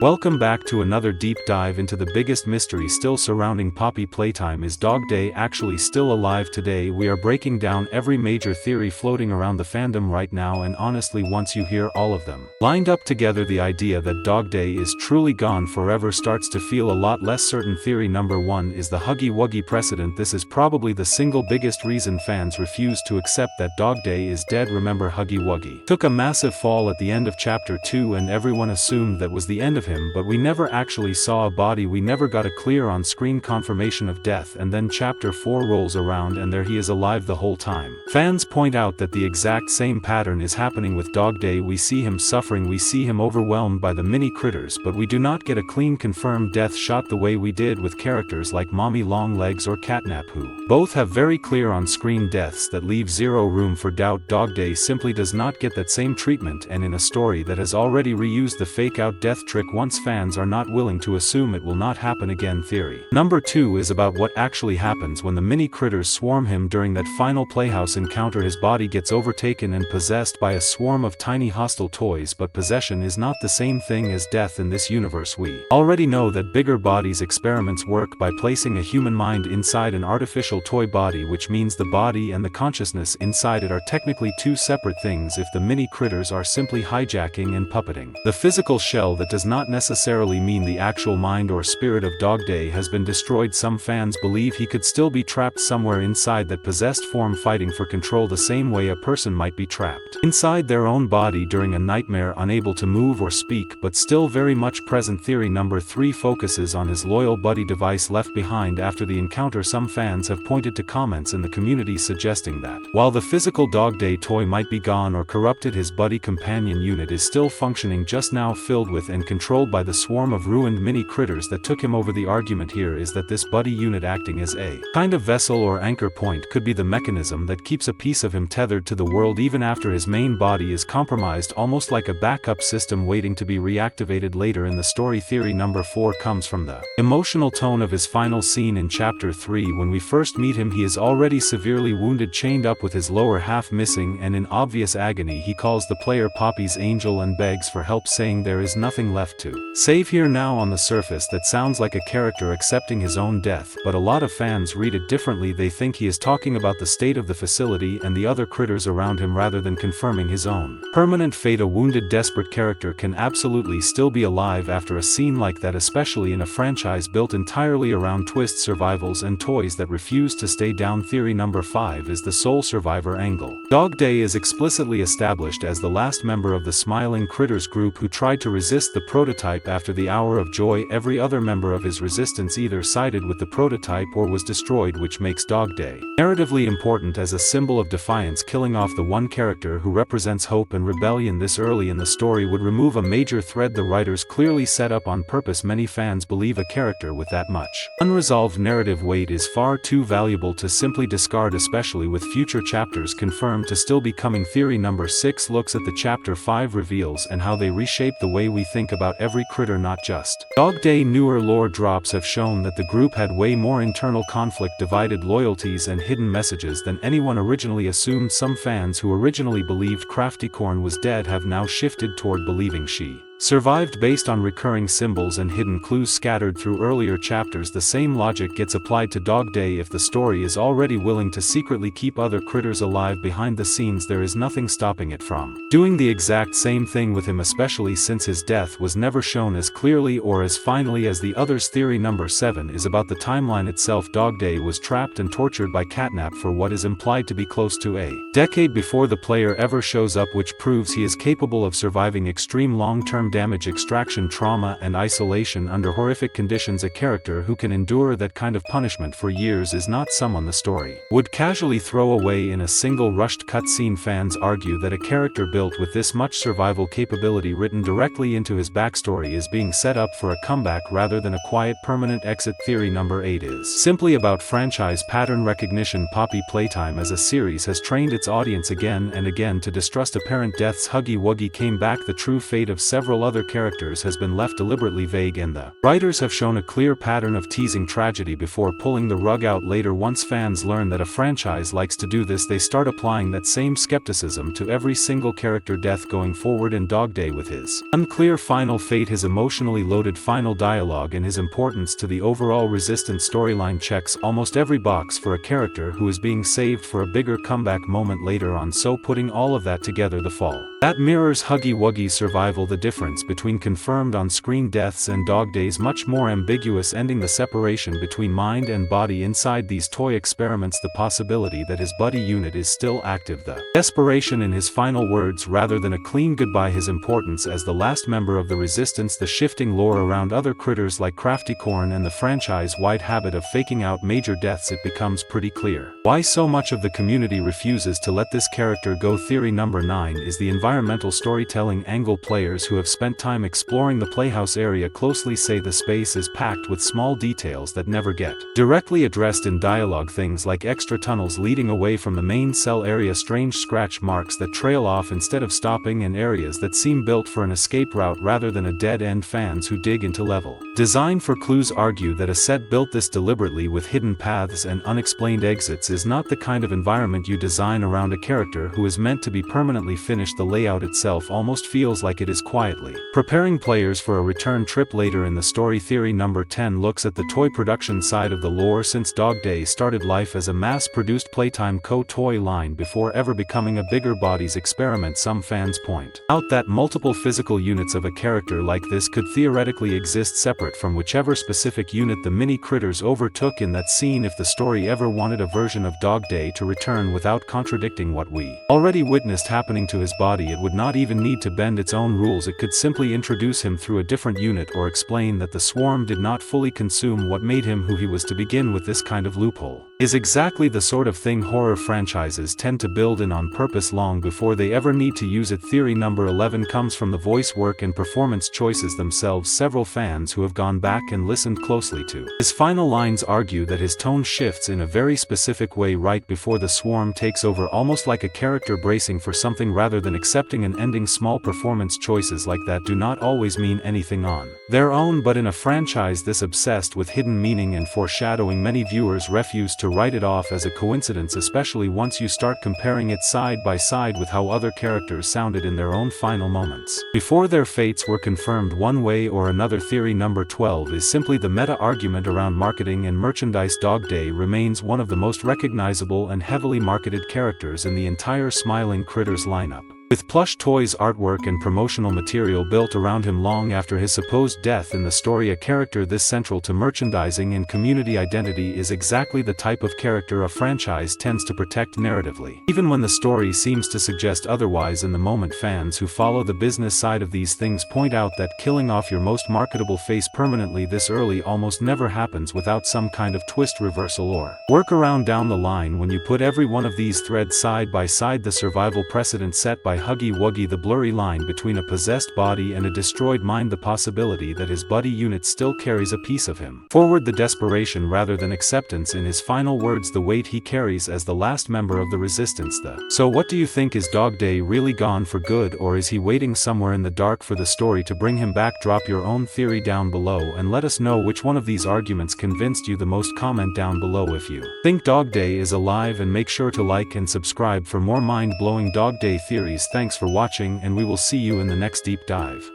Welcome back to another deep dive into the biggest mystery still surrounding Poppy Playtime. Is DogDay actually still alive? Today we are breaking down every major theory floating around the fandom right now, and honestly, once you hear all of them lined up together, the idea that DogDay is truly gone forever starts to feel a lot less certain. Theory number 1 is the Huggy Wuggy precedent. This is probably the single biggest reason fans refuse to accept that DogDay is dead. Remember, Huggy Wuggy took a massive fall at the end of chapter 2 and everyone assumed that was the end of him, but we never actually saw a body. We never got a clear on-screen confirmation of death, and then chapter 4 rolls around and there he is, alive the whole time. Fans point out that the exact same pattern is happening with DogDay. We see him suffering, we see him overwhelmed by the mini critters, but we do not get a clean confirmed death shot the way we did with characters like Mommy Longlegs or CatNap, who both have very clear on-screen deaths that leave zero room for doubt. DogDay simply does not get that same treatment, and in a story that has already reused the fake-out death trick once, fans are not willing to assume it will not happen again. Theory number 2 is about what actually happens when the mini critters swarm him during that final Playhouse encounter. His body gets overtaken and possessed by a swarm of tiny hostile toys, but possession is not the same thing as death in this universe. We already know that Bigger Body's experiments work by placing a human mind inside an artificial toy body, which means the body and the consciousness inside it are technically two separate things if the mini critters are simply hijacking and puppeting the physical shell. That does not necessarily mean the actual mind or spirit of DogDay has been destroyed. Some fans believe he could still be trapped somewhere inside that possessed form, fighting for control the same way a person might be trapped inside their own body during a nightmare, unable to move or speak but still very much present. Theory number 3 focuses on his loyal buddy device left behind after the encounter. Some fans have pointed to comments in the community suggesting that while the physical DogDay toy might be gone or corrupted, his buddy companion unit is still functioning, just now filled with and controlled by the swarm of ruined mini critters that took him over. The argument here is that this buddy unit, acting as a kind of vessel or anchor point, could be the mechanism that keeps a piece of him tethered to the world even after his main body is compromised, almost like a backup system waiting to be reactivated later in the story. Theory number 4 comes from the emotional tone of his final scene in chapter 3. When we first meet him, he is already severely wounded, chained up with his lower half missing, and in obvious agony he calls the player Poppy's angel and begs for help, saying there is nothing left to save here. Now on the surface that sounds like a character accepting his own death, but a lot of fans read it differently. They think he is talking about the state of the facility and the other critters around him rather than confirming his own permanent fate. A wounded, desperate character can absolutely still be alive after a scene like that, especially in a franchise built entirely around twists, survivals and toys that refuse to stay down. Theory number 5 is the sole survivor angle. DogDay is explicitly established as the last member of the Smiling Critters group who tried to resist the prototype. After the hour of joy, every other member of his resistance either sided with the prototype or was destroyed, which makes DogDay narratively important as a symbol of defiance. Killing off the one character who represents hope and rebellion this early in the story would remove a major thread the writers clearly set up on purpose. Many fans believe a character with that much unresolved narrative weight is far too valuable to simply discard, especially with future chapters confirmed to still be coming. Theory number 6 looks at the chapter 5 reveals and how they reshape the way we think about every critter, not just DogDay. Newer lore drops have shown that the group had way more internal conflict, divided loyalties and hidden messages than anyone originally assumed. Some fans who originally believed Craftycorn was dead have now shifted toward believing she survived based on recurring symbols and hidden clues scattered through earlier chapters. The same logic gets applied to DogDay. If the story is already willing to secretly keep other critters alive behind the scenes, there is nothing stopping it from doing the exact same thing with him, especially since his death was never shown as clearly or as finally as the others. Theory number 7 is about the timeline itself. DogDay was trapped and tortured by CatNap for what is implied to be close to a decade before the player ever shows up, which proves he is capable of surviving extreme long-term damage, extraction, trauma and isolation under horrific conditions. A character who can endure that kind of punishment for years is not someone the story would casually throw away in a single rushed cutscene. Fans argue that a character built with this much survival capability written directly into his backstory is being set up for a comeback rather than a quiet permanent exit. Theory number 8 is simply about franchise pattern recognition. Poppy Playtime as a series has trained its audience again and again to distrust apparent deaths. Huggy Wuggy came back. The true fate of several several other characters has been left deliberately vague, and the writers have shown a clear pattern of teasing tragedy before pulling the rug out later. Once fans learn that a franchise likes to do this, they start applying that same skepticism to every single character death going forward. In DogDay, with his unclear final fate, his emotionally loaded final dialogue, and his importance to the overall Resistance storyline, checks almost every box for a character who is being saved for a bigger comeback moment later on. So putting all of that together, the fall that mirrors Huggy Wuggy's survival, the difference between confirmed on-screen deaths and DogDay's much more ambiguous ending, the separation between mind and body inside these toy experiments, the possibility that his buddy unit is still active, the desperation in his final words rather than a clean goodbye, his importance as the last member of the Resistance, the shifting lore around other critters like Crafty Corn, and the franchise-wide habit of faking out major deaths. It becomes pretty clear why so much of the community refuses to let this character go. Theory number 9 is the environmental storytelling angle. Players who have spent time exploring the Playhouse area closely say the space is packed with small details that never get directly addressed in dialogue, things like extra tunnels leading away from the main cell area, strange scratch marks that trail off instead of stopping, and areas that seem built for an escape route rather than a dead end. Fans who dig into level design for clues argue that a set built this deliberately with hidden paths and unexplained exits is not the kind of environment you design around a character who is meant to be permanently finished. The layout itself almost feels like it is quietly preparing players for a return trip later in the story. Theory number 10 looks at the toy production side of the lore. Since DogDay started life as a mass-produced Playtime toy line before ever becoming a bigger bodies experiment, some fans point out that multiple physical units of a character like this could theoretically exist separate from whichever specific unit the mini critters overtook in that scene. If the story ever wanted a version of DogDay to return without contradicting what we already witnessed happening to his body, it would not even need to bend its own rules. It could simply introduce him through a different unit or explain that the swarm did not fully consume what made him who he was to begin with. This kind of loophole is exactly the sort of thing horror franchises tend to build in on purpose long before they ever need to use it. Theory number 11 comes from the voice work and performance choices themselves. Several fans who have gone back and listened closely to his final lines argue that his tone shifts in a very specific way right before the swarm takes over, almost like a character bracing for something rather than accepting an ending. Small performance choices like that do not always mean anything on their own, but in a franchise this obsessed with hidden meaning and foreshadowing, many viewers refuse to write it off as a coincidence, especially once you start comparing it side by side with how other characters sounded in their own final moments before their fates were confirmed one way or another. Theory number 12 is simply the meta-argument around marketing and merchandise. DogDay remains one of the most recognizable and heavily marketed characters in the entire Smiling Critters lineup, with plush toys, artwork and promotional material built around him long after his supposed death in the story. A character this central to merchandising and community identity is exactly the type of character a franchise tends to protect narratively, even when the story seems to suggest otherwise. In the moment, fans who follow the business side of these things point out that killing off your most marketable face permanently this early almost never happens without some kind of twist, reversal or workaround down the line. When you put every one of these threads side by side, the survival precedent set by Huggy Wuggy, the blurry line between a possessed body and a destroyed mind, the possibility that his buddy unit still carries a piece of him forward, the desperation rather than acceptance in his final words, the weight he carries as the last member of the Resistance. So what do you think? Is DogDay really gone for good, or is he waiting somewhere in the dark for the story to bring him back? Drop your own theory down below and let us know which one of these arguments convinced you the most. Comment down below if you think DogDay is alive, and make sure to like and subscribe for more mind-blowing DogDay theories. Thanks for watching, and we will see you in the next deep dive.